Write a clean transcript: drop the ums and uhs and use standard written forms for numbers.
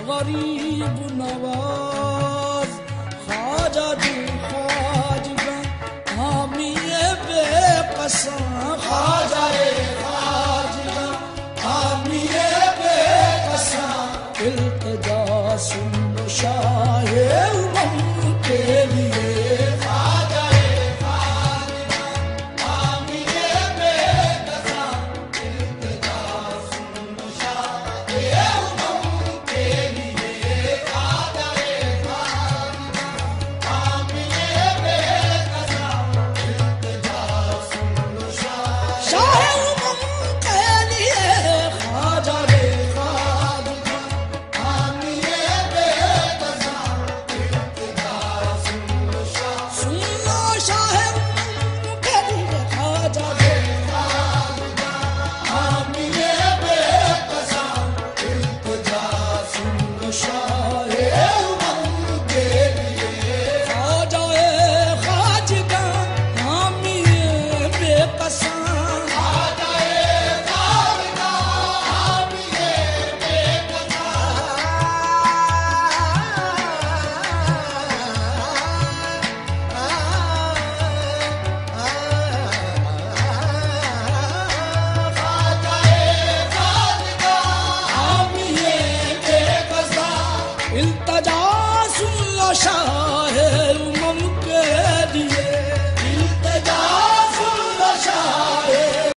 غریب نواز خواجہ جو خواجہ حامی بے قسم خواجہ خواجہ حامی بے قسم التجا سن شاہ امم کے لیے خواجہ خواجہ حامی بے قسم التجا سن شاہ امم کے لیے خواجہ خواجہ حامی بے قسم التجا سن شاہ امم کے لیے خواجہ خواجہ حامی بے قسم التجا سن شاہ امم کے لیے خواجہ خواجہ حامی بے قسم التجا سن شاہ امم کے لیے خواجہ خواجہ حامی بے قسم خواجہ خواجہ حامی بے التجا سن شاہ امم